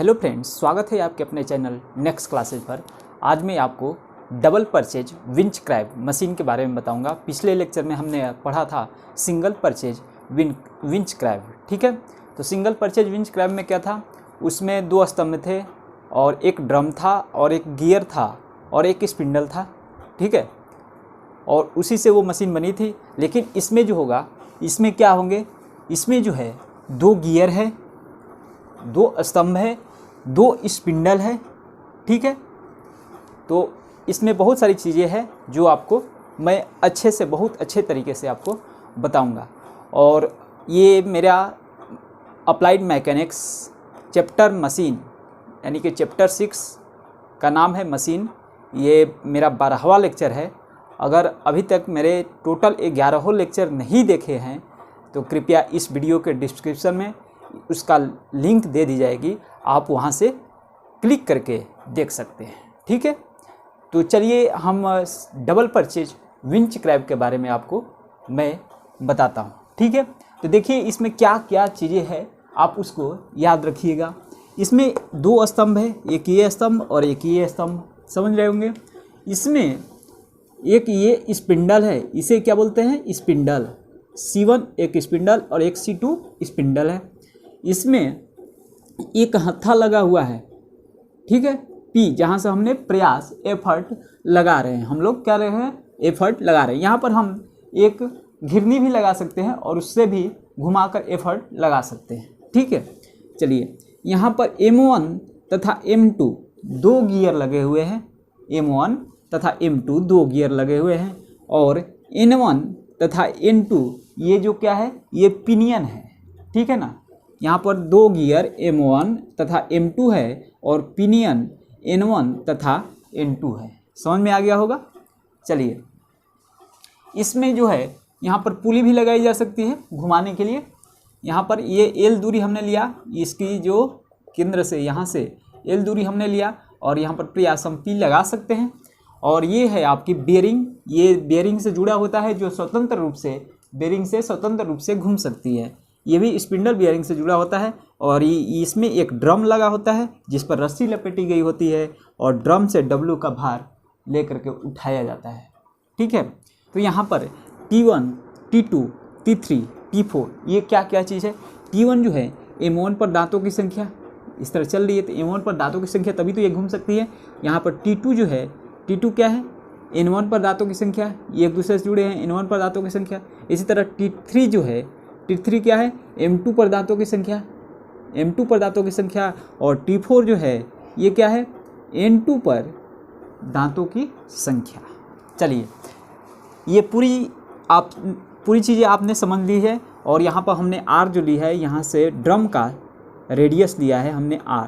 Hello friends, स्वागत है आपके अपने चैनल नेक्स्ट क्लासेज पर। आज मैं आपको double purchase winch crab machine के बारे में बताऊंगा। पिछले लेक्चर में हमने पढ़ा था सिंगल परचेज विंच क्रैब, ठीक है। तो सिंगल परचेज विंच क्रैब में क्या था, उसमें दो स्तंभ थे और एक ड्रम था और एक गियर था और एक स्पिंडल था, ठीक है। और उसी से वो मशीन बनी थी। लेकिन इसमें जो होगा, इसमें क्या होंगे, इसमें जो है दो गियर है, दो स्तंभ है, दो स्पिंडल है, ठीक है। तो इसमें बहुत सारी चीज़ें हैं जो आपको मैं अच्छे से, बहुत अच्छे तरीके से आपको बताऊंगा। और ये मेरा अप्लाइड मैकेनिक्स चैप्टर मशीन यानी कि चैप्टर 6 का नाम है मशीन। ये मेरा 12वां लेक्चर है। अगर अभी तक मेरे टोटल 11 लेक्चर नहीं देखे हैं तो कृपया इस वीडियो के डिस्क्रिप्शन में उसका लिंक दे दी जाएगी, आप वहां से क्लिक करके देख सकते हैं, ठीक है। तो चलिए हम डबल परचेज विंच क्रैब के बारे में आपको मैं बताता हूं, ठीक है। तो देखिए इसमें क्या क्या चीज़ें हैं, आप उसको याद रखिएगा। इसमें दो स्तंभ है, एक ये स्तंभ और एक ये स्तंभ, समझ रहे होंगे। इसमें एक ये स्पिंडल है, इसे क्या बोलते हैं, स्पिंडल। C1 एक स्पिंडल और एक C2 स्पिंडल है। इसमें एक हत्था लगा हुआ है, ठीक है, P, जहाँ से हमने प्रयास एफर्ट लगा रहे हैं, हम लोग क्या रहे हैं, एफर्ट लगा रहे हैं। यहाँ पर हम एक घिरनी भी लगा सकते हैं और उससे भी घुमाकर एफर्ट लगा सकते हैं, ठीक है। चलिए यहाँ पर M1 तथा M2 दो गियर लगे हुए हैं, M1 तथा M2 दो गियर लगे हुए हैं। और N1 तथा N2 ये जो क्या है, ये पिनियन है, ठीक है ना। यहाँ पर दो गियर M1 तथा M2 है और पिनियन N1 तथा N2 है। समझ में आ गया होगा। चलिए इसमें जो है, यहाँ पर पुली भी लगाई जा सकती है घुमाने के लिए। यहाँ पर ये L दूरी हमने लिया, इसकी जो केंद्र से यहाँ से L दूरी हमने लिया और यहाँ पर प्रयास हम P लगा सकते हैं। और ये है आपकी बेरिंग, ये बेरिंग से जुड़ा होता है, जो स्वतंत्र रूप से बेरिंग से स्वतंत्र रूप से घूम सकती है। ये भी स्पिंडल बेयरिंग से जुड़ा होता है। और इसमें एक ड्रम लगा होता है जिस पर रस्सी लपेटी गई होती है और ड्रम से W का भार लेकर के उठाया जाता है, ठीक है। तो यहाँ पर T1, T2, T3, T4 ये क्या क्या चीज़ है। T1 जो है M1 पर दांतों की संख्या इस तरह चल रही है, तो M1 पर दांतों की संख्या तभी तो ये घूम सकती है। यहाँ पर T2 जो है, T2 क्या है, N1 पर दांतों की संख्या, ये एक दूसरे से जुड़े हैं, N1 पर दांतों की संख्या। इसी तरह T3 जो है, T3 क्या है, M2 पर दांतों की संख्या, M2 पर दांतों की संख्या। और T4 जो है ये क्या है, N2 पर दांतों की संख्या। चलिए ये पूरी चीज़ें आपने समझ ली है। और यहाँ पर हमने R जो ली है, यहाँ से ड्रम का रेडियस लिया है हमने R,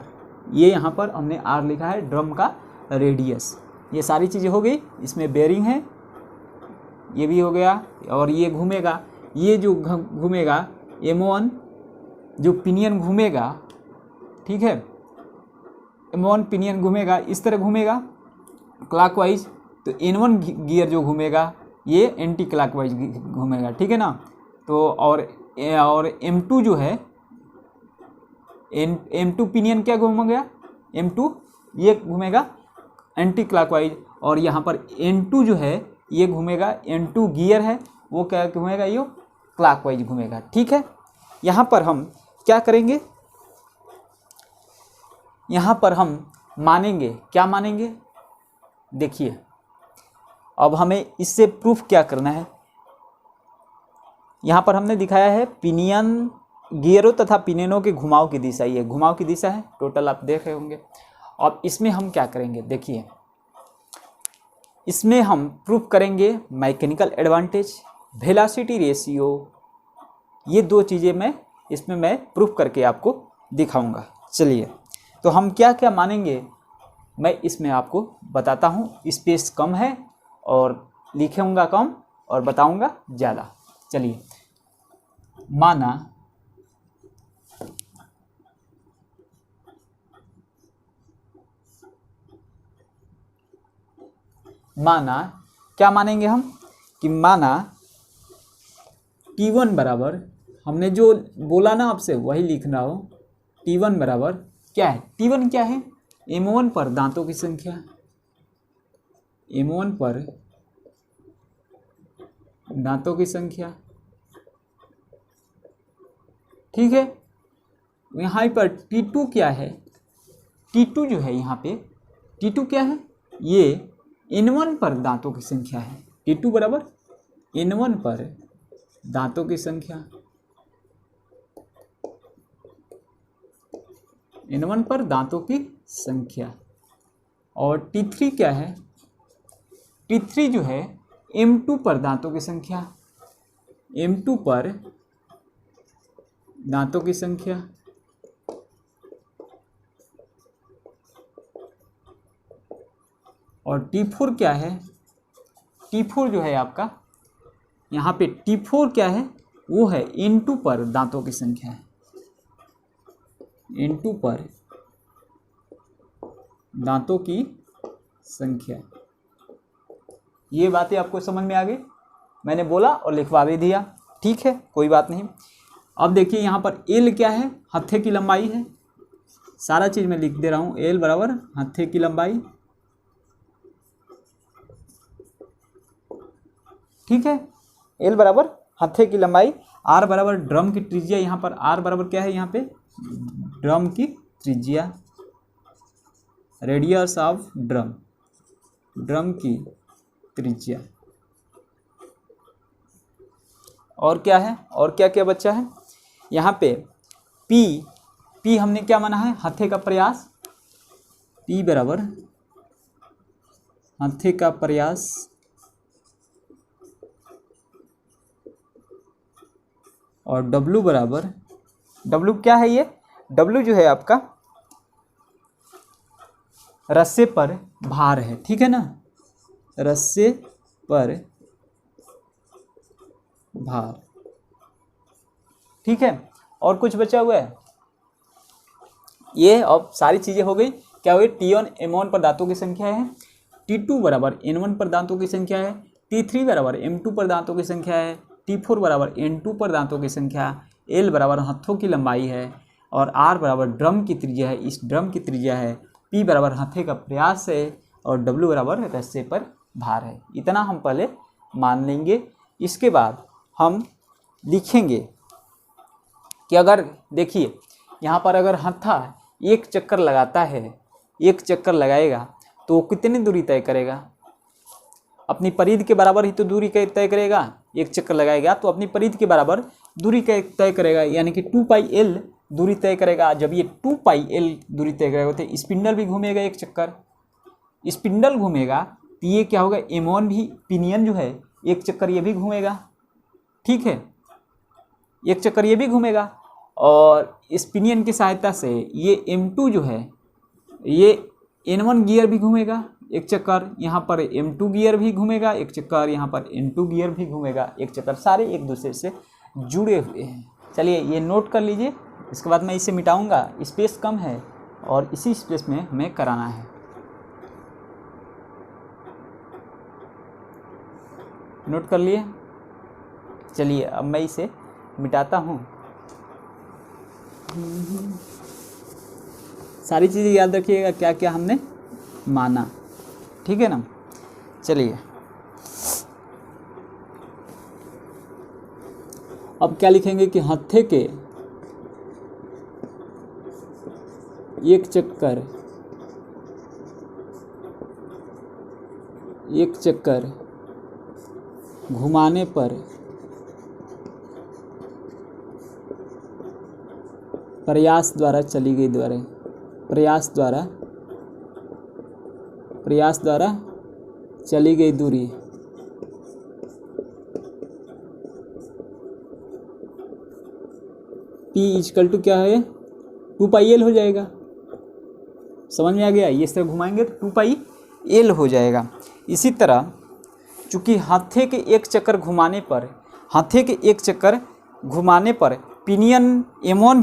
ये यहाँ पर हमने R लिखा है, ड्रम का रेडियस। ये सारी चीज़ें हो गई। इसमें बेरिंग है, ये भी हो गया। और ये घूमेगा, ये जो घूमेगा M1 जो पिनियन घूमेगा, ठीक है, M1 पिनियन घूमेगा, इस तरह घूमेगा क्लॉकवाइज। तो N1 गियर जो घूमेगा ये एंटी क्लॉकवाइज घूमेगा, ठीक है ना। तो और M2 जो है, M2 पिनियन क्या घूमेगा, M2 ये घूमेगा एंटी क्लॉकवाइज। और यहाँ पर N2 जो है ये घूमेगा, N2 गियर है वो क्या घूमेगा, ये क्लॉकवाइज घूमेगा, ठीक है। यहाँ पर हम क्या करेंगे, यहाँ पर हम मानेंगे, क्या मानेंगे, देखिए अब हमें इससे प्रूफ क्या करना है। यहाँ पर हमने दिखाया है पिनियन, गियरों तथा पिनियनों के घुमाव की दिशा, ये घुमाव की दिशा है, टोटल आप देख रहे होंगे। अब इसमें हम क्या करेंगे, देखिए इसमें हम प्रूफ करेंगे मैकेनिकल एडवांटेज, वेलोसिटी रेशियो, ये दो चीज़ें इसमें मैं प्रूफ करके आपको दिखाऊंगा। चलिए तो हम क्या क्या मानेंगे मैं इसमें आपको बताता हूँ। स्पेस कम है और लिखूंगा कम और बताऊंगा ज़्यादा। चलिए माना क्या मानेंगे हम, कि माना T1 बराबर, हमने जो बोला ना आपसे वही लिखना हो, T1 बराबर क्या है, T1 क्या है, M1 पर दांतों की संख्या, M1 पर दांतों की संख्या, ठीक है। यहाँ पर T2 क्या है, T2 जो है यहाँ पे T2 क्या है, ये N1 पर दांतों की संख्या है। T2 बराबर N1 पर दांतों की संख्या, N1 पर दांतों की संख्या। और T3 क्या है, T3 जो है M2 पर दांतों की संख्या, M2 पर दांतों की संख्या। और T4 क्या है, T4 जो है आपका यहाँ पे T4 क्या है, वो है N2 पर दांतों की संख्या है, N2 पर दांतों की संख्या। ये बातें आपको समझ में आ गई, मैंने बोला और लिखवा भी दिया, ठीक है, कोई बात नहीं। अब देखिए यहाँ पर L क्या है, हत्थे की लंबाई है, सारा चीज़ मैं लिख दे रहा हूँ। L बराबर हत्थे की लंबाई, ठीक है, L बराबर हत्थे की लंबाई। R बराबर ड्रम की त्रिज्या, यहाँ पर R बराबर क्या है, यहाँ पे ड्रम की त्रिज्या, रेडियस ऑफ ड्रम, ड्रम की त्रिज्या। और क्या है, और क्या क्या बच्चा है यहाँ पे, P हमने क्या माना है, हत्थे का प्रयास, P बराबर हत्थे का प्रयास। और W बराबर, W क्या है, ये W जो है आपका रस्से पर भार है, ठीक है ना, रस्से पर भार, ठीक है। और कुछ बचा हुआ है, ये अब सारी चीज़ें हो गई। क्या हो गई, T1 M1 पर दांतों की संख्या है, T2 बराबर N1 पर दांतों की संख्या है, T3 बराबर M2 पर दांतों की संख्या है, T4 बराबर N2 पर दांतों की संख्या, L बराबर हत्थों की लंबाई है, और R बराबर ड्रम की त्रिज्या है, इस ड्रम की त्रिज्या है, P बराबर हत्थे का प्रयास है, और W बराबर रस्से पर भार है। इतना हम पहले मान लेंगे। इसके बाद हम लिखेंगे कि अगर देखिए यहाँ पर अगर हत्था एक चक्कर लगाता है, एक चक्कर लगाएगा तो वो कितनी दूरी तय करेगा, अपनी परिधि के बराबर ही तो दूरी तय करेगा। एक चक्कर लगाएगा तो अपनी परिधि के बराबर दूरी तय करेगा, यानी कि 2πl दूरी तय करेगा। जब ये 2πl दूरी तय करेगा तो स्पिंडल भी घूमेगा एक चक्कर, स्पिंडल घूमेगा तो ये क्या होगा, M1 भी, पिनियन जो है एक चक्कर ये भी घूमेगा, ठीक है, एक चक्कर ये भी घूमेगा। और इस पिनियन की सहायता से ये M2 जो है, ये N1 गियर भी घूमेगा एक चक्कर, यहाँ पर M2 गियर भी घूमेगा एक चक्कर, यहाँ पर N2 गियर भी घूमेगा एक चक्कर, सारे एक दूसरे से जुड़े हुए हैं। चलिए ये नोट कर लीजिए, इसके बाद मैं इसे मिटाऊंगा, स्पेस कम है और इसी स्पेस में हमें कराना है। नोट कर लिए, चलिए अब मैं इसे मिटाता हूँ। सारी चीज़ें याद रखिएगा, क्या क्या हमने माना, ठीक है ना। चलिए अब क्या लिखेंगे कि हत्थे के एक चक्कर घुमाने पर प्रयास द्वारा चली गई दूरी P इक्वल टू क्या है, 2πl हो जाएगा। समझ में आ गया, ये इस तरह घुमाएंगे तो 2πl हो जाएगा। इसी तरह चूँकि हत्थे के एक चक्कर घुमाने पर पिनियन M1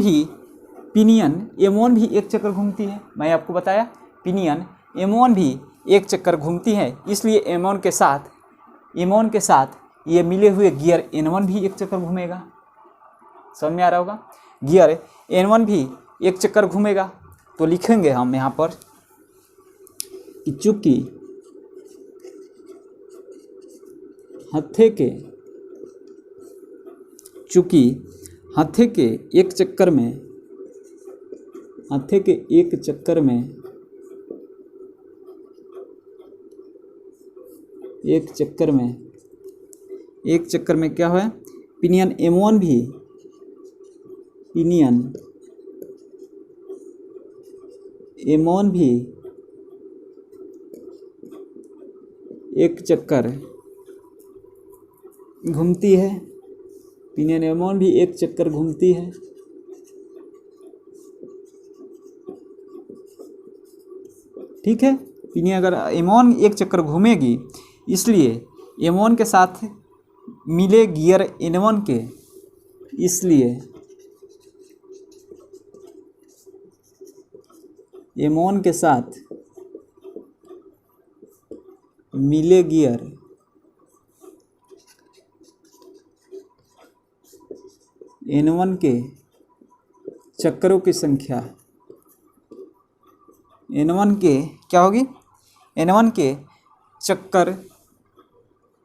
भी एक चक्कर घूमती है। मैं आपको बताया पिनियन M1 भी एक चक्कर घूमती है, इसलिए M1 के साथ ये मिले हुए गियर N1 भी एक चक्कर घूमेगा। समझ में आ रहा होगा, गियर N1 भी एक चक्कर घूमेगा। तो लिखेंगे हम यहाँ पर कि चूंकि हत्थे के एक चक्कर में क्या है, पिनियन M1 भी एक चक्कर घूमती है, पिनियन M1 भी एक चक्कर घूमती है। ठीक है, पिनियन अगर M1 एक चक्कर घूमेगी, इसलिए M1 के साथ मिले गियर N1 के, इसलिए M1 के साथ मिले गियर N1 के चक्करों की संख्या, N1 के क्या होगी, N1 के चक्कर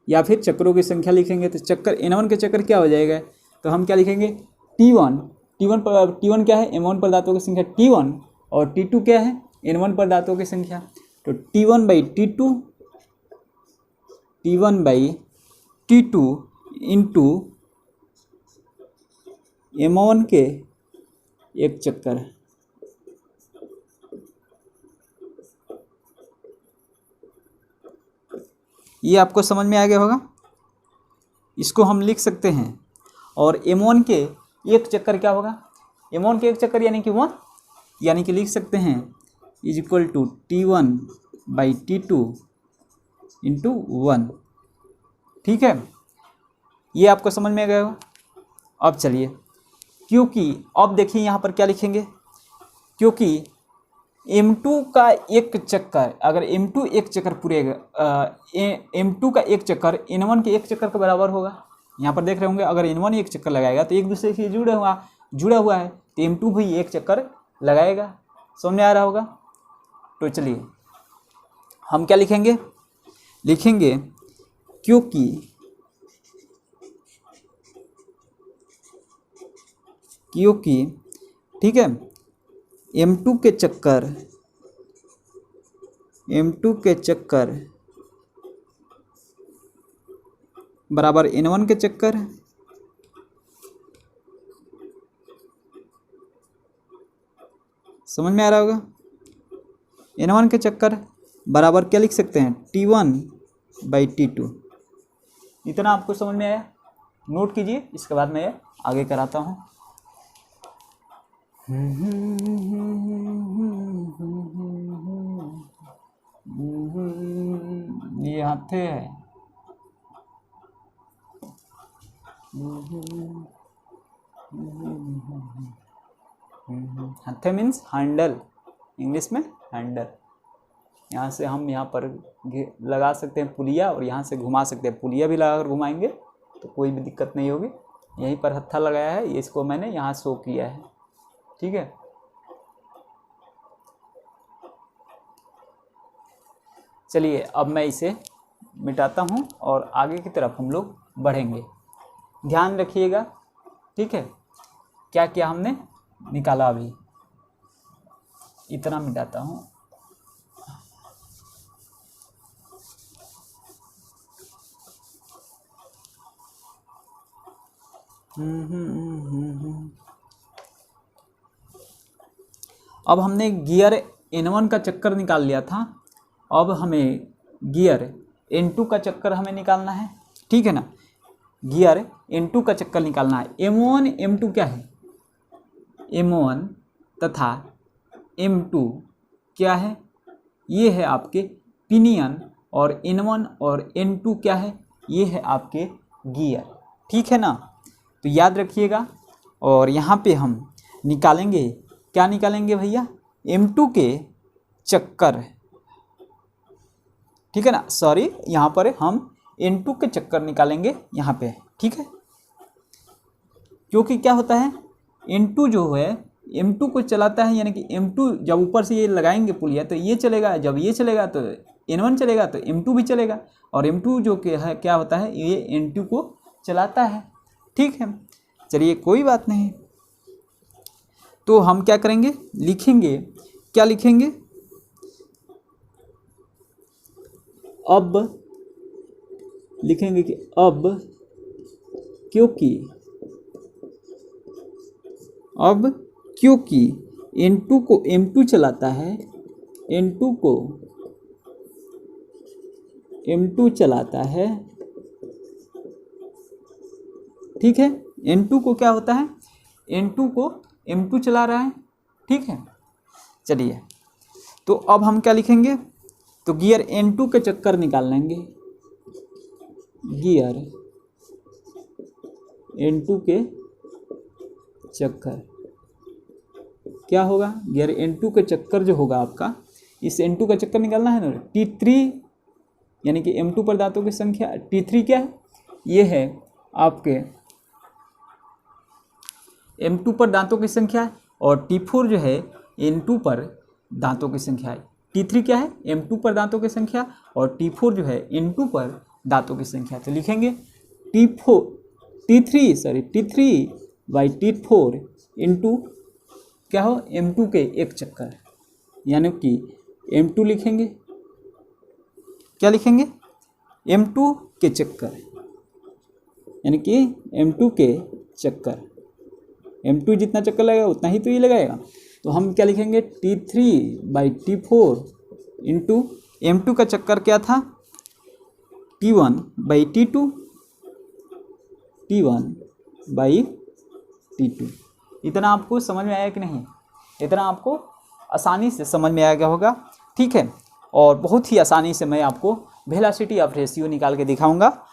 या फिर चक्रों की संख्या लिखेंगे तो चक्कर N1 के चक्कर क्या हो जाएगा, तो हम क्या लिखेंगे T1 क्या है, M1 पर दांतों की संख्या T1 और T2 क्या है, N1 पर दांतों की संख्या। तो T1/T2 इंटू M1 के एक चक्कर। ये आपको समझ में आ गया होगा। इसको हम लिख सकते हैं, और M1 के एक चक्कर क्या होगा, M1 के एक चक्कर यानी कि 1, यानी कि लिख सकते हैं is equal to T1/T2 into 1। ठीक है, ये आपको समझ में आ गया होगा। अब चलिए, क्योंकि अब देखिए यहाँ पर क्या लिखेंगे, क्योंकि M2 का एक चक्कर, अगर M2 एक चक्कर पूरेगा, M2 का एक चक्कर N1 के एक चक्कर के बराबर होगा। यहाँ पर देख रहे होंगे, अगर N1 एक चक्कर लगाएगा तो एक दूसरे से जुड़ा हुआ है, तो M2 भी एक चक्कर लगाएगा। समझ में आ रहा होगा। तो चलिए हम क्या लिखेंगे, क्योंकि ठीक है, M2 के चक्कर बराबर N1 के चक्कर, समझ में आ रहा होगा। N1 के चक्कर बराबर क्या लिख सकते हैं, T1/T2। इतना आपको समझ में आया, नोट कीजिए, इसके बाद मैं आगे कराता हूँ। ये हत्थे है, हत्थे मीन्स हैंडल, इंग्लिश में हैंडल। यहाँ से हम यहाँ पर लगा सकते हैं पुलिया, और यहाँ से घुमा सकते हैं। पुलिया भी लगाकर घुमाएंगे तो कोई भी दिक्कत नहीं होगी। यहीं पर हत्था लगाया है, इसको मैंने यहाँ शो किया है। ठीक है, चलिए अब मैं इसे मिटाता हूँ और आगे की तरफ हम लोग बढ़ेंगे। ध्यान रखिएगा। ठीक है, क्या क्या हमने निकाला, अभी इतना मिटाता हूँ। अब हमने गियर N1 का चक्कर निकाल लिया था, अब हमें गियर N2 का चक्कर हमें निकालना है। ठीक है ना, गियर N2 का चक्कर निकालना है। M1 M2 क्या है, M1 तथा M2 क्या है, ये है आपके पिनियन, और N1 और N2 क्या है, ये है आपके गियर। ठीक है ना, तो याद रखिएगा। और यहाँ पे हम निकालेंगे, क्या निकालेंगे भैया, M2 के चक्कर। ठीक है ना, सॉरी, यहाँ पर हम N2 के चक्कर निकालेंगे यहाँ पे। ठीक है, क्योंकि क्या होता है, N2 जो है M2 को चलाता है, यानी कि M2 जब ऊपर से ये लगाएंगे पुलिया तो ये चलेगा, जब ये चलेगा तो N1 चलेगा, तो M2 भी चलेगा, और M2 जो कि है क्या होता है, ये N2 को चलाता है। ठीक है, चलिए कोई बात नहीं। तो हम क्या करेंगे, लिखेंगे, क्या लिखेंगे, अब लिखेंगे कि अब क्योंकि N2 को M2 चलाता है, N2 को M2 चलाता है, ठीक है, N2 को क्या होता है, N2 को M2 चला रहा है। ठीक है, चलिए तो अब हम क्या लिखेंगे, तो गियर N2 के चक्कर निकाल लेंगे, गियर N2 के चक्कर क्या होगा, गियर N2 के चक्कर जो होगा आपका, इस N2 का चक्कर निकालना है ना, T3 यानी कि M2 पर दांतों की संख्या, T3 क्या है, ये है आपके M2 पर दांतों की संख्या है, और T4 जो है N2 पर दांतों की संख्या है। T3 क्या है, M2 पर दांतों की संख्या, और T4 जो है N2 पर दांतों की संख्या। तो लिखेंगे T3 बाई T4 इंटू क्या हो, M2 के एक चक्कर, यानी कि M2 लिखेंगे, क्या लिखेंगे, M2 के चक्कर, यानी कि M2 के चक्कर, M2 जितना चक्कर लगेगा उतना ही तो ये लगाएगा। तो हम क्या लिखेंगे, T3 by T4 into M2 का चक्कर क्या था, T1 by T2, T1 by T2। इतना आपको समझ में आया कि नहीं, इतना आपको आसानी से समझ में आ गया होगा। ठीक है, और बहुत ही आसानी से मैं आपको वेलोसिटी ऑफ रेशियो निकाल के दिखाऊंगा,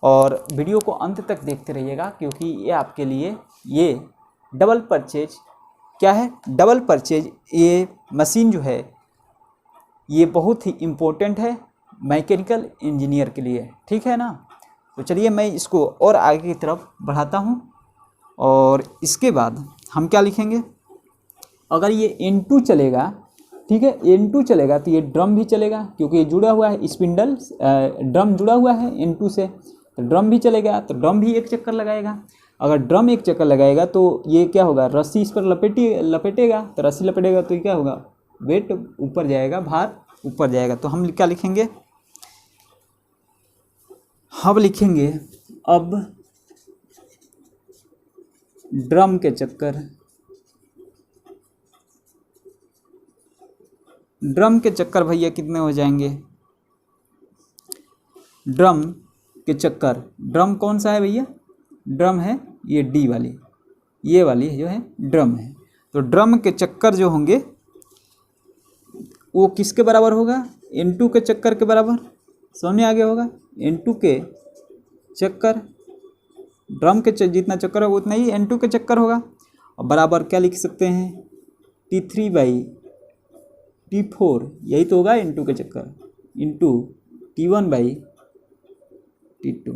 और वीडियो को अंत तक देखते रहिएगा, क्योंकि ये आपके लिए ये डबल परचेज क्या है, डबल परचेज ये मशीन जो है ये बहुत ही इम्पोर्टेंट है मैकेनिकल इंजीनियर के लिए। ठीक है ना, तो चलिए मैं इसको और आगे की तरफ बढ़ाता हूँ, और इसके बाद हम क्या लिखेंगे, अगर ये N2 चलेगा, ठीक है, N2 चलेगा तो ये ड्रम भी चलेगा, क्योंकि ये जुड़ा हुआ है, स्पिंडल ड्रम जुड़ा हुआ है N2 से, तो ड्रम भी चलेगा, तो ड्रम भी एक चक्कर लगाएगा। अगर ड्रम एक चक्कर लगाएगा तो ये क्या होगा, रस्सी इस पर लपेटेगा, तो रस्सी लपेटेगा तो ये क्या होगा, वेट ऊपर जाएगा, भार ऊपर जाएगा। तो हम क्या लिखेंगे, हम लिखेंगे अब ड्रम के चक्कर, ड्रम के चक्कर भैया कितने हो जाएंगे, ड्रम के चक्कर, ड्रम कौन सा है भैया, ड्रम है ये डी वाली, ये वाली जो है ड्रम है। तो ड्रम के चक्कर जो होंगे वो किसके बराबर होगा, N2 के चक्कर के बराबर, समझ में आ गया होगा, N2 के चक्कर, ड्रम के जितना चक्कर होगा उतना ही N2 के चक्कर होगा, और बराबर क्या लिख सकते हैं, T3 बाई T4, यही तो होगा N2 के चक्कर, इंटू T1 बाई T2।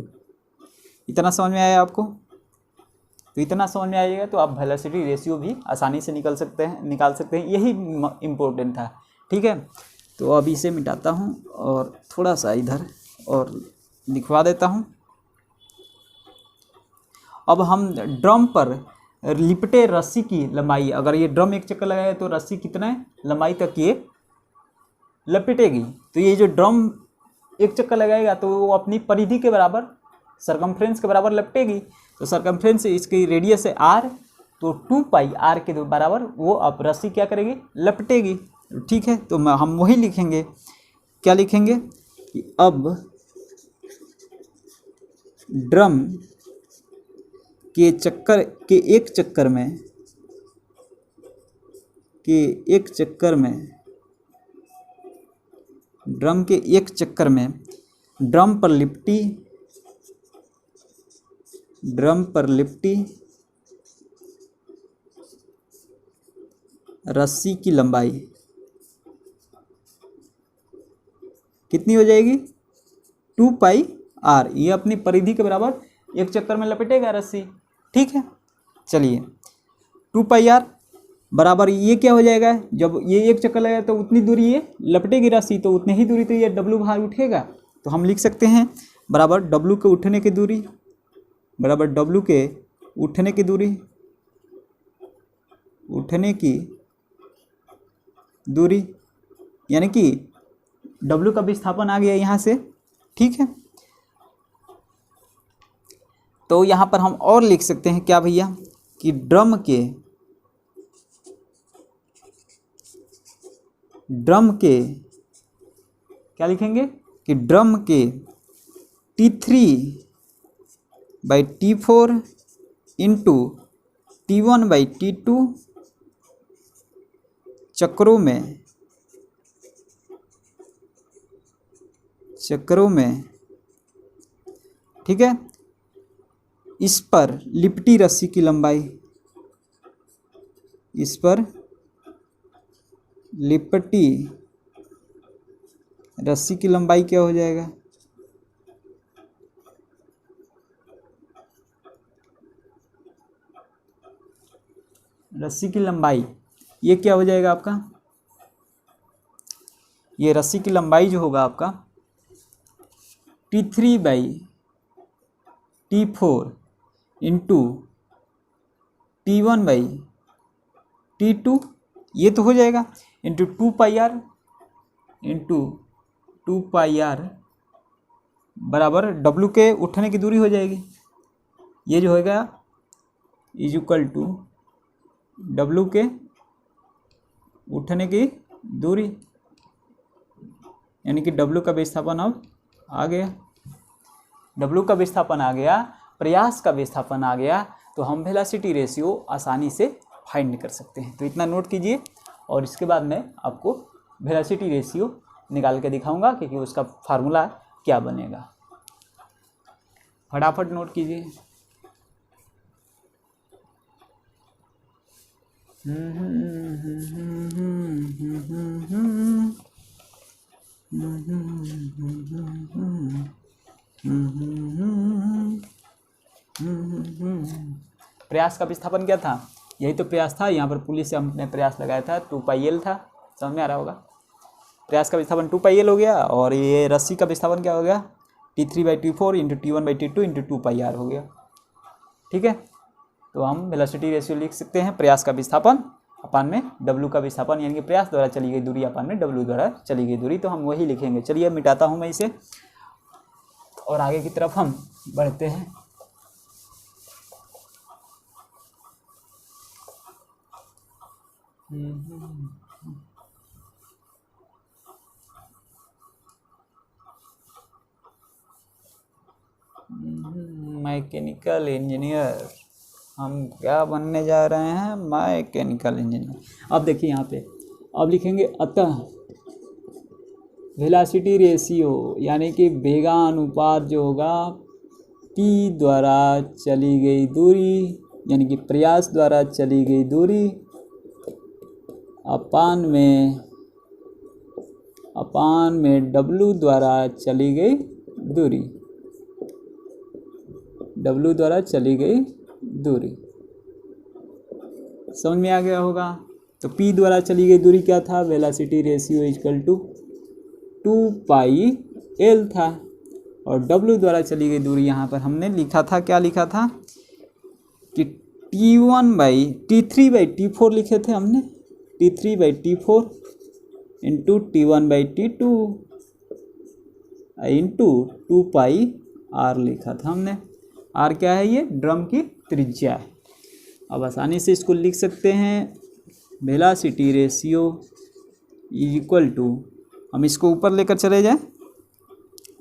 इतना समझ में आया आपको, तो इतना समझ में आएगा तो आप वेलोसिटी रेशियो भी आसानी से निकाल सकते हैं, यही इम्पोर्टेंट था। ठीक है, तो अब इसे मिटाता हूँ और थोड़ा सा इधर और लिखवा देता हूँ। अब हम ड्रम पर लिपटे रस्सी की लंबाई, अगर ये ड्रम एक चक्कर लगाए तो रस्सी कितना है लंबाई तक ये लपेटेगी, तो ये जो ड्रम एक चक्कर लगाएगा तो वो अपनी परिधि के बराबर, सरकमफ्रेंस के बराबर लपेटेगी। तो सरकमफ्रेंस इसकी रेडियस है r, तो 2 पाई r के बराबर वो अब रस्सी क्या करेगी, लपटेगी। ठीक है, तो हम वही लिखेंगे, क्या लिखेंगे कि अब ड्रम के चक्कर के एक चक्कर में ड्रम के एक चक्कर में ड्रम पर लिपटी रस्सी की लंबाई कितनी हो जाएगी, 2 पाई r, ये अपनी परिधि के बराबर एक चक्कर में लपेटेगा रस्सी। ठीक है, चलिए 2πr बराबर ये क्या हो जाएगा, जब ये एक चक्कर लगेगा तो उतनी दूरी ये लपटेगी रस्सी, तो उतनी ही दूरी तो ये W बाहर उठेगा। तो हम लिख सकते हैं बराबर W के उठने की दूरी बराबर W के उठने की दूरी यानी कि W का विस्थापन आ गया यहाँ से, ठीक है। तो यहाँ पर हम और लिख सकते हैं क्या भैया कि ड्रम क्या लिखेंगे कि ड्रम के T3/T4 इंटू T1/T2 चक्रों में, ठीक है, इस पर लिपटी रस्सी की लंबाई, इस पर लिपटी रस्सी की लंबाई क्या हो जाएगा, रस्सी की लंबाई ये क्या हो जाएगा आपका, ये रस्सी की लंबाई जो होगा आपका T3/T4 इंटू T1/T2 ये तो हो जाएगा इंटू 2πr बराबर W के उठने की दूरी हो जाएगी। ये जो होगा इज इक्वल टू W के उठने की दूरी, यानी कि W का विस्थापन अब आ गया, W का विस्थापन आ गया, प्रयास का विस्थापन आ गया, तो हम वेलोसिटी रेशियो आसानी से फाइंड कर सकते हैं। तो इतना नोट कीजिए और इसके बाद मैं आपको वेलोसिटी रेशियो निकाल के दिखाऊंगा क्योंकि उसका फार्मूला क्या बनेगा। फटाफट नोट कीजिए। प्रयास का विस्थापन क्या था, यही तो प्रयास था, यहाँ पर पुलिस से हमने प्रयास लगाया था 2πl था, समझ में आ रहा होगा। प्रयास का विस्थापन 2πl हो गया और ये रस्सी का विस्थापन क्या हो गया T3/T4 into T1/T2 into 2πr हो गया, ठीक है। तो हम वेलोसिटी रेशियो लिख सकते हैं प्रयास का विस्थापन अपान में W का विस्थापन, यानी कि प्रयास द्वारा चली गई दूरी अपान में W द्वारा चली गई दूरी, तो हम वही लिखेंगे। चलिए मिटाता हूँ मैं इसे और आगे की तरफ हम बढ़ते हैं। मैकेनिकल इंजीनियर, हम क्या बनने जा रहे हैं, मैकेनिकल इंजीनियर। अब देखिए यहाँ पे अब लिखेंगे अतः वेलोसिटी रेशियो यानी कि वेगानुपात जो होगा P द्वारा चली गई दूरी यानी कि प्रयास द्वारा चली गई दूरी अपान में W द्वारा चली गई दूरी, W द्वारा चली गई दूरी, समझ में आ गया होगा। तो P द्वारा चली गई दूरी क्या था, velocity ratio equal to 2πl था, और W द्वारा चली गई दूरी यहाँ पर हमने लिखा था, क्या लिखा था कि T3/T4 लिखे थे हमने, T3/T4 into T1/T2 into 2πr लिखा था हमने। R क्या है, ये ड्रम की त्रिज्या है। अब आसानी से इसको लिख सकते हैं वेलोसिटी रेशियो इक्वल टू, हम इसको ऊपर लेकर चले जाएं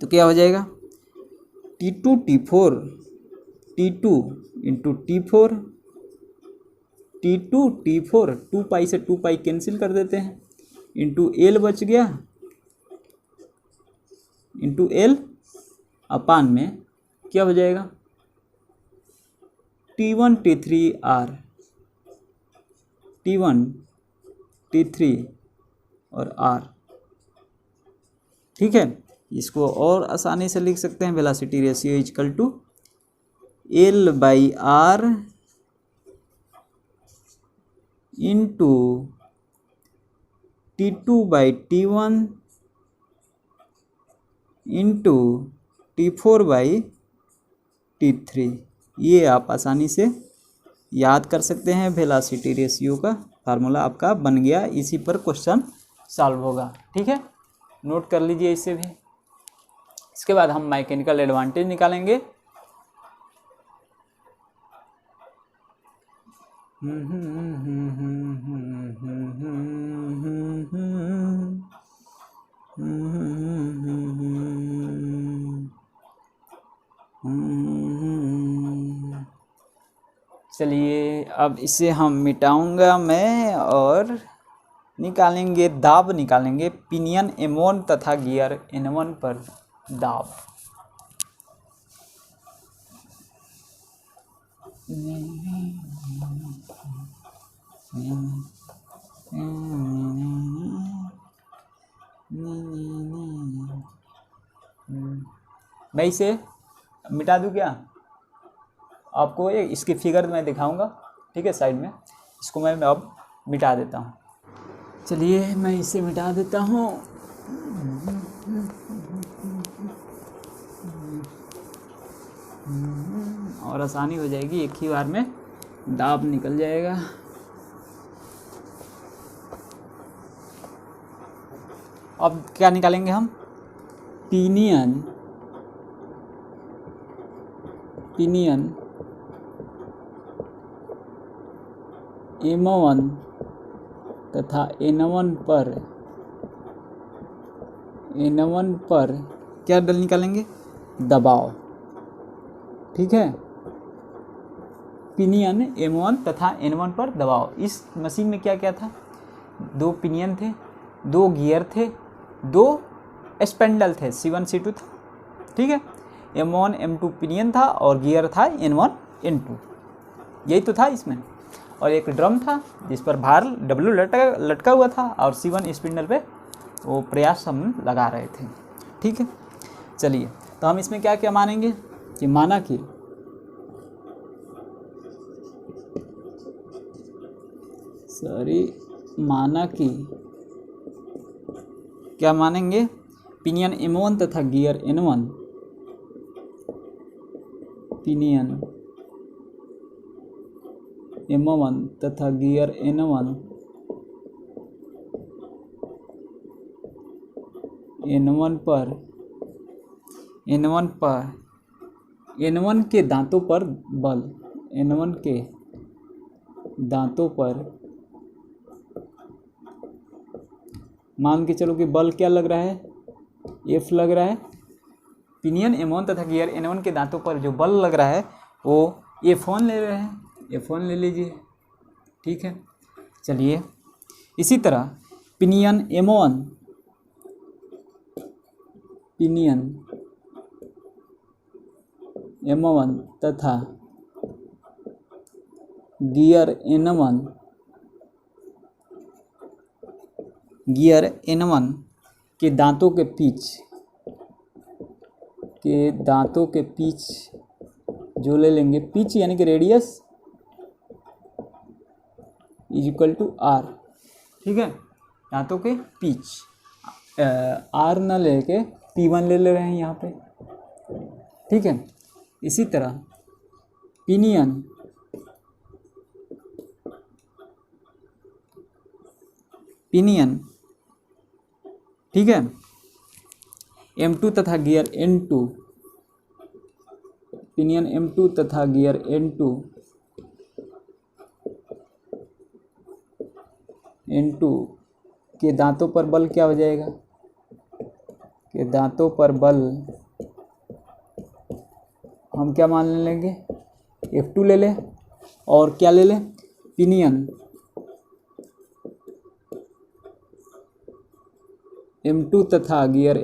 तो क्या हो जाएगा T2/T4 T2 into T4 T2/T4 2π से 2π कैंसिल कर देते हैं इंटू L बच गया इंटू L अपान में क्या हो जाएगा T1/T3R T1/T3 और R, ठीक है। इसको और आसानी से लिख सकते हैं velocity ratio equal to L/R into T2/T1 into T4/T3। ये आप आसानी से याद कर सकते हैं। वेलोसिटी रेशियो का फार्मूला आपका बन गया, इसी पर क्वेश्चन सॉल्व होगा। ठीक है, नोट कर लीजिए इसे भी। इसके बाद हम मैकेनिकल एडवांटेज निकालेंगे। चलिए अब इसे हम मिटाऊंगा मैं और निकालेंगे, दाब निकालेंगे। पिनियन M1 तथा गियर N1 पर दाब। मैं इसे मिटा दूं क्या? आपको इसकी फिगर मैं दिखाऊंगा, ठीक है, साइड में। इसको मैं अब मिटा देता हूँ। चलिए मैं इसे मिटा देता हूँ। और आसानी हो जाएगी, एक ही बार में दाब निकल जाएगा। अब क्या निकालेंगे हम? पिनियन M1 तथा N1 पर क्या निकालेंगे? दबाव। ठीक है, पिनियन M1 तथा N1 पर दबाव। इस मशीन में क्या क्या था? 2 पिनियन थे, 2 गियर थे, 2 स्पेंडल थे, C1 C2 था। ठीक है, M1 M2 पिनियन था और गियर था N1 N2, यही तो था इसमें। और एक ड्रम था जिस पर भार W लटका हुआ था, और C1 स्पिंडल पे वो प्रयास हम लगा रहे थे। ठीक है, चलिए तो हम इसमें क्या क्या मानेंगे कि माना कि क्या मानेंगे? पिनियन M1 तथा गियर N1, पिनियन M1 तथा गियर N1 N1 के दांतों पर बल, N1 के दांतों पर मान के चलो कि बल क्या लग रहा है? F लग रहा है। पिनियन M1 तथा गियर N1 के दांतों पर जो बल लग रहा है वो F1 ले रहे हैं, F1 ले लीजिए। ठीक है, चलिए इसी तरह पिनियन M1 तथा गियर N1 के दांतों के पिच जो ले लेंगे, पिच यानी कि रेडियस =R। ठीक है, दांतों के पिच R न लेके P1 ले रहे हैं यहाँ पे। ठीक है, इसी तरह पिनियन ठीक है M2 तथा गियर N2, पिनियन M2 तथा गियर N2 के दांतों पर बल क्या हो जाएगा? के दांतों पर बल हम क्या मान लेंगे? F2 ले लें। और क्या ले लें? पिनियन M2 तथा गियर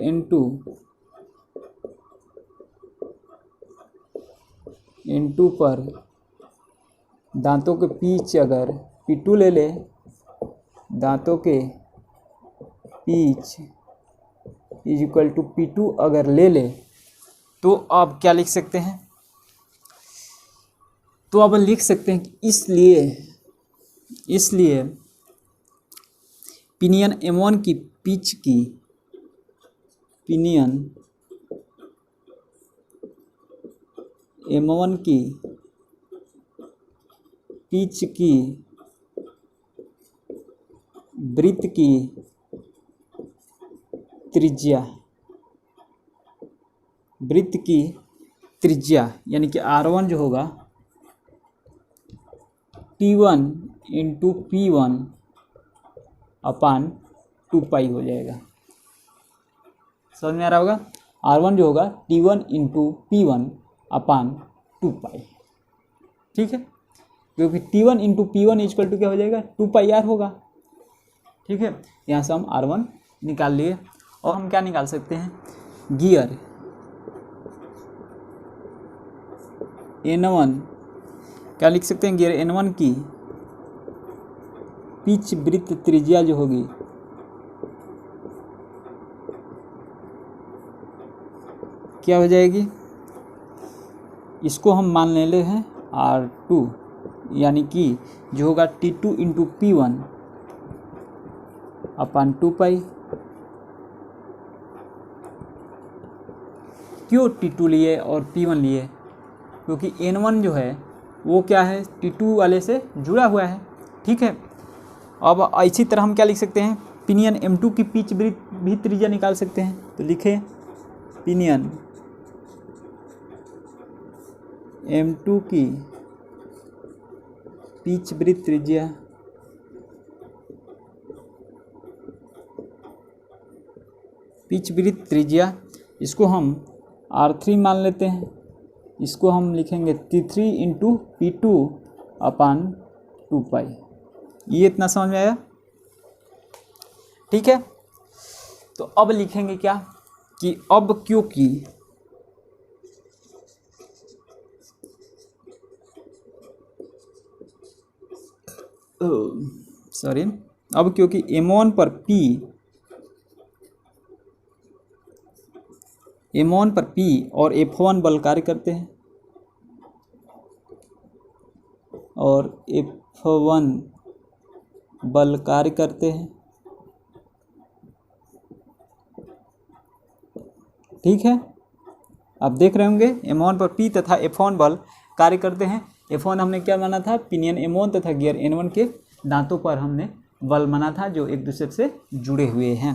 N2 पर दांतों के पिच अगर P2 ले ले, दांतों के पिच P2 अगर ले ले, तो आप क्या लिख सकते हैं? तो अब लिख सकते हैं कि इसलिए पिनियन M1 की पिच की पिनियन M1 की पिच की वृत्त की त्रिज्या यानी कि R1 जो होगा T1 इंटू P1 अपान 2 पाई हो जाएगा। समझ में आ रहा होगा? R1 जो होगा T1 इंटू P1 अपान 2 पाई। ठीक है, क्योंकि T1 into P1 equal to क्या हो जाएगा? 2 पाई R होगा। ठीक है, यहाँ से हम R1 निकाल लिए। और हम क्या निकाल सकते हैं? गियर N1, क्या लिख सकते हैं? गियर N1 की पिच वृत्त त्रिज्या जो होगी क्या हो जाएगी? इसको हम मान ले हैं R2, यानी कि जो होगा T2 इंटू P1 अपान 2 पाई। क्यों T2 लिए और P1 लिए? क्योंकि N1 जो है वो क्या है? T2 वाले से जुड़ा हुआ है। ठीक है, अब इसी तरह हम क्या लिख सकते हैं? पिनियन M2 की पिच भी त्रिज्या निकाल सकते हैं। तो लिखें पिनियन M2 की पिच वृत्त त्रिज्या इसको हम R3 मान लेते हैं। इसको हम लिखेंगे T3 इंटू P2 अपान 2 पाई। ये इतना समझ में आया? ठीक है, तो अब लिखेंगे क्या कि अब क्योंकि अब क्योंकि M1 पर P और F1 बल कार्य करते हैं ठीक है, आप देख रहे होंगे M1 पर P तथा F1 बल कार्य करते हैं। F1 हमने क्या माना था? पिनियन M1 तथा गियर N1 के दांतों पर हमने बल माना था जो एक दूसरे से जुड़े हुए हैं।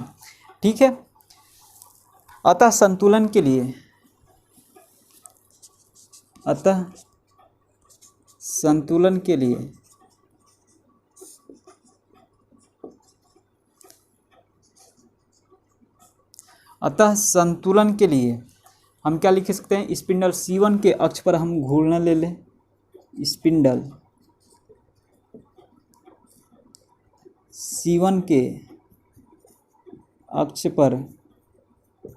ठीक है, अतः संतुलन के लिए हम क्या लिख सकते हैं? स्पिंडल C1 के अक्ष पर हम घूर्णन ले लें। स्पिंडल C1 के अक्ष पर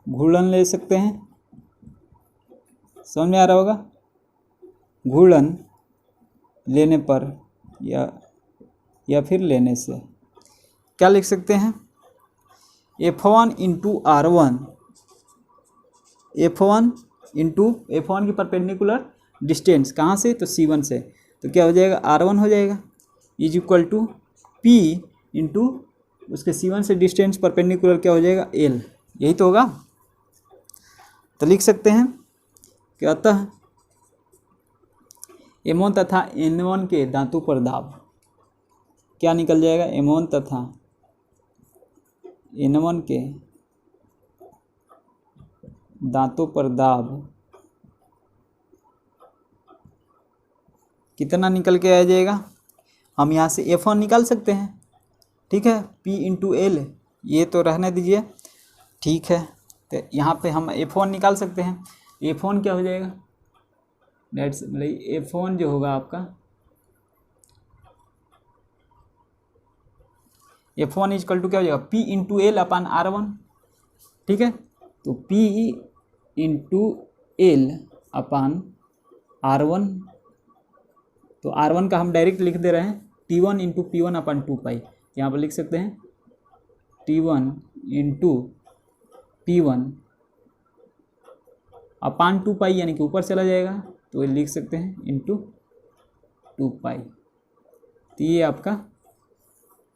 घूर्णन ले सकते हैं। समझ में आ रहा होगा? घूर्णन लेने पर या फिर लेने से क्या लिख सकते हैं? F1 इंटू R1, F1 की परपेंडिकुलर डिस्टेंस कहाँ से? तो C1 से। तो क्या हो जाएगा? R1 हो जाएगा is equal to P into उसके C1 से डिस्टेंस परपेंडिकुलर क्या हो जाएगा? L। यही तो होगा। तो लिख सकते हैं कि अतः M1 तथा N1 के दांतों पर दाब क्या निकल जाएगा? M1 तथा N1 के दांतों पर दाब कितना निकल के आ जाएगा? हम यहाँ से F1 निकाल सकते हैं। ठीक है, P इंटू L, ये तो रहने दीजिए। ठीक है, तो यहाँ पे हम F1 निकाल सकते हैं। F1 क्या हो जाएगा? F1 जो होगा आपका F1 इक्वल टू क्या हो जाएगा? P इंटू L अपान R1। ठीक है, तो P इंटू L अपान R1, तो R1 का हम डायरेक्ट लिख दे रहे हैं T1 इंटू P1 अपान 2 पाई। यहाँ पर लिख सकते हैं T1 इंटू P1 अपान 2 पाई, यानी कि ऊपर चला जाएगा तो ये लिख सकते हैं इंटू 2 पाई। तो ये आपका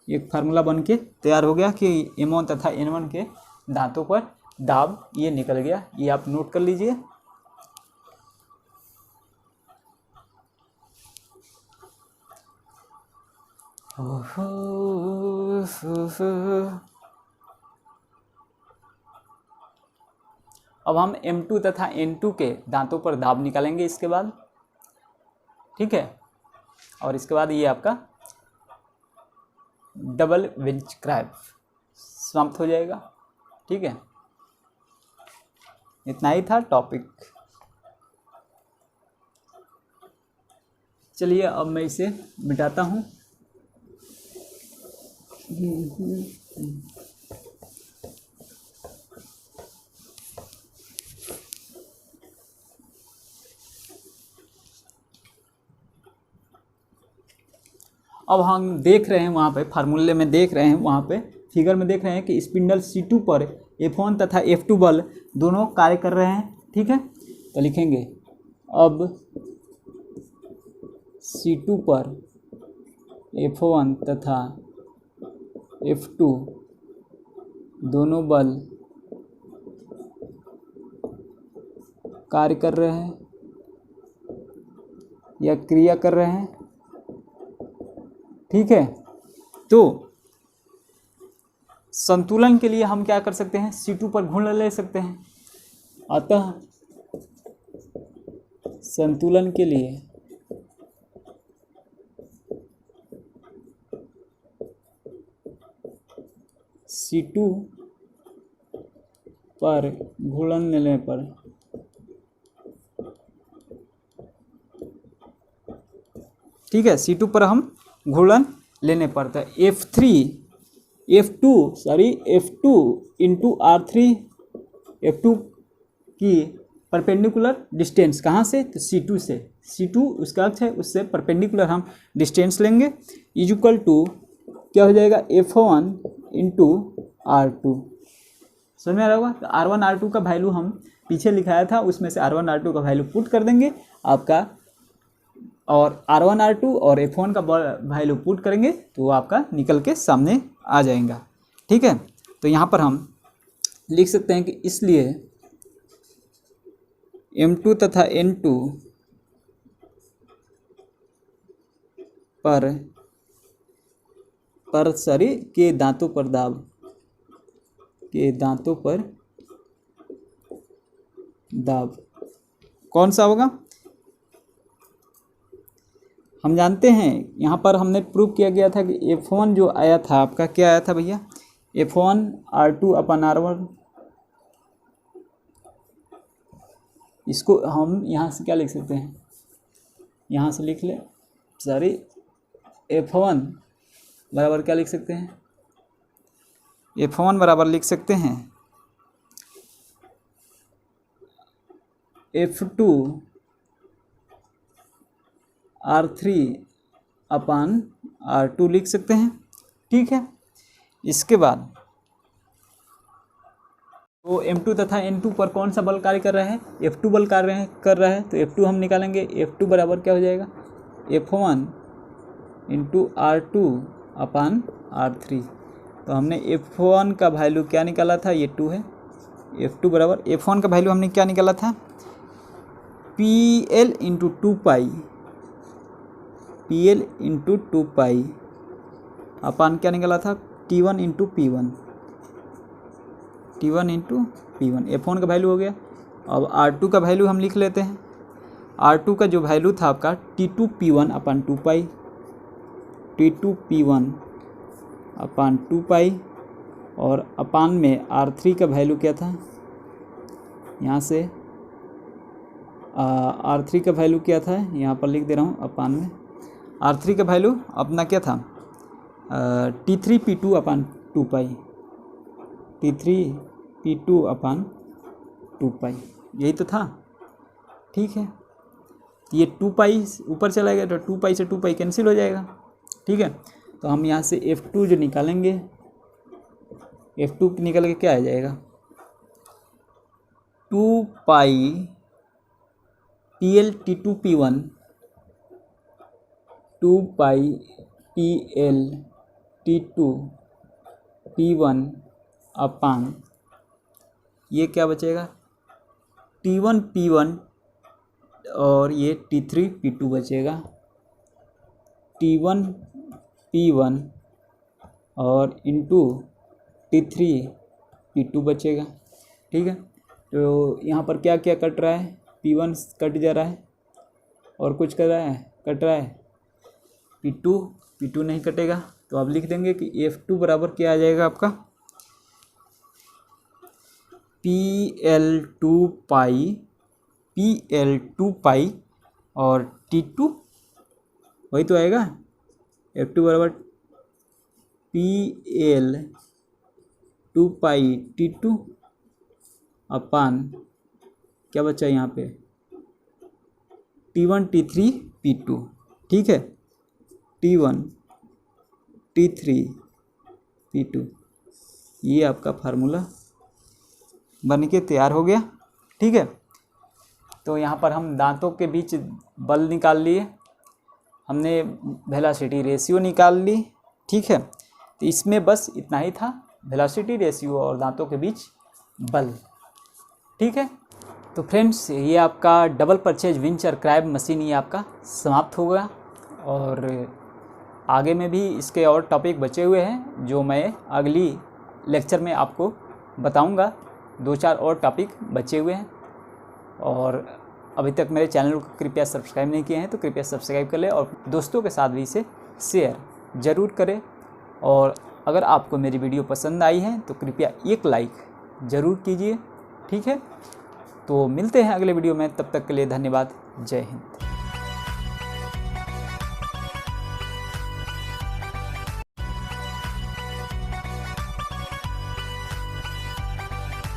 एक फार्मूला बन के तैयार हो गया कि M1 तथा N1 के दांतों पर दाब ये निकल गया। ये आप नोट कर लीजिए। अब हम M2 तथा N2 के दांतों पर दाब निकालेंगे इसके बाद, ठीक है। और इसके बाद ये आपका डबल विंच क्रैब समाप्त हो जाएगा, ठीक है। इतना ही था टॉपिक। चलिए अब मैं इसे मिटाता हूँ। अब हम देख रहे हैं वहाँ पे फार्मूले में देख रहे हैं, वहाँ पे फिगर में देख रहे हैं कि स्पिंडल C2 पर F1 तथा F2 बल दोनों कार्य कर रहे हैं, ठीक है। तो लिखेंगे अब C2 पर F1 तथा F2 दोनों बल कार्य कर रहे हैं या क्रिया कर रहे हैं, ठीक है। तो संतुलन के लिए हम क्या कर सकते हैं, C2 पर घूर्ण ले सकते हैं। अतः संतुलन के लिए C2 पर घूर्ण लेने पर ठीक है, C2 पर हम घूर्ण लेने पर तो F2 इंटू R3, F2 की परपेंडिकुलर डिस्टेंस कहाँ से, तो C2 से। C2 उसका अक्ष है, उससे परपेंडिकुलर हम डिस्टेंस लेंगे, इज इक्वल टू क्या हो जाएगा, F1 इंटू R2। समझ में आ रहा होगा। तो R1 R2 का वैल्यू हम पीछे लिखाया था, उसमें से R1 R2 का वैल्यू पुट कर देंगे आपका, और R1 R2 और F1 का वैल्यू पुट करेंगे तो आपका निकल के सामने आ जाएगा, ठीक है। तो यहाँ पर हम लिख सकते हैं कि इसलिए M2 तथा N2 पर शरीर के दांतों पर दाब कौन सा होगा, हम जानते हैं यहाँ पर हमने प्रूव किया गया था कि F1 जो आया था आपका, क्या आया था भैया, F1 R2 अपन R1। इसको हम यहाँ से क्या लिख सकते हैं, यहाँ से लिख ले F1 बराबर क्या लिख सकते हैं, F1 बराबर लिख सकते हैं F2 R3 अपन R2 लिख सकते हैं, ठीक है। इसके बाद तो M2 तथा N2 पर कौन सा बल कार्य कर रहा है, F2 बल कार्य कर रहा है। तो F2 हम निकालेंगे, F2 बराबर क्या हो जाएगा, F1 इंटू R2 अपन R3। तो हमने F1 का वैल्यू क्या निकाला था, ये 2 है। F2 बराबर F1 का वैल्यू हमने क्या निकाला था, PL इंटू 2 पाई, PL इंटू 2 पाई अपन क्या निकाला था, T1 into P1, T1 into P1। F1 का वैल्यू हो गया। अब R2 का वैल्यू हम लिख लेते हैं। R2 का जो वैल्यू था आपका T2 P1 अपन 2 पाई, T2 P1 अपन 2 पाई, और अपान में R3 का वैल्यू क्या था, यहाँ से R3 का वैल्यू क्या था, यहाँ पर लिख दे रहा हूँ, अपान में R3 का वैल्यू अपना क्या था, T3 P2 अपन 2 पाई, T3 P2 अपन 2 पाई, यही तो था, ठीक है। ये 2 पाई ऊपर चला गया तो 2 पाई से 2 पाई कैंसिल हो जाएगा, ठीक है। तो हम यहाँ से F2 जो निकालेंगे, F2 निकल के क्या आ जाएगा, 2 पाई PL T2 P1, 2 पाई PL T2 P1 अपान ये क्या बचेगा T1 P1 और ये T3 P2 बचेगा, T1 P1 और इंटू T3 P2 बचेगा। ठीक है, तो यहाँ पर क्या क्या कट रहा है, P1 कट जा रहा है और कुछ कर रहा है, कट रहा है P2 नहीं कटेगा, तो आप लिख देंगे कि F2 बराबर क्या आ जाएगा आपका PL2 पाई और T2 वही तो आएगा, F2 बराबर PL2 पाई T2 अपान क्या बचा यहाँ पे T1 T3 P2। ठीक है, T1 T3 P2 ये आपका फार्मूला बन के तैयार हो गया। ठीक है, तो यहाँ पर हम दांतों के बीच बल निकाल लिए, हमने वेलोसिटी रेशियो निकाल ली। ठीक है, तो इसमें बस इतना ही था, वेलोसिटी रेशियो और दांतों के बीच बल। ठीक है, तो फ्रेंड्स ये आपका डबल परचेज विंच और क्रैब मशीन ये आपका समाप्त हो गया, और आगे में भी इसके और टॉपिक बचे हुए हैं जो मैं अगली लेक्चर में आपको बताऊंगा। 2-4 और टॉपिक बचे हुए हैं, और अभी तक मेरे चैनल को कृपया सब्सक्राइब नहीं किए हैं तो कृपया सब्सक्राइब कर लें और दोस्तों के साथ भी इसे शेयर ज़रूर करें। और अगर आपको मेरी वीडियो पसंद आई है तो कृपया एक लाइक ज़रूर कीजिए। ठीक है, तो मिलते हैं अगले वीडियो में, तब तक के लिए धन्यवाद। जय हिंद।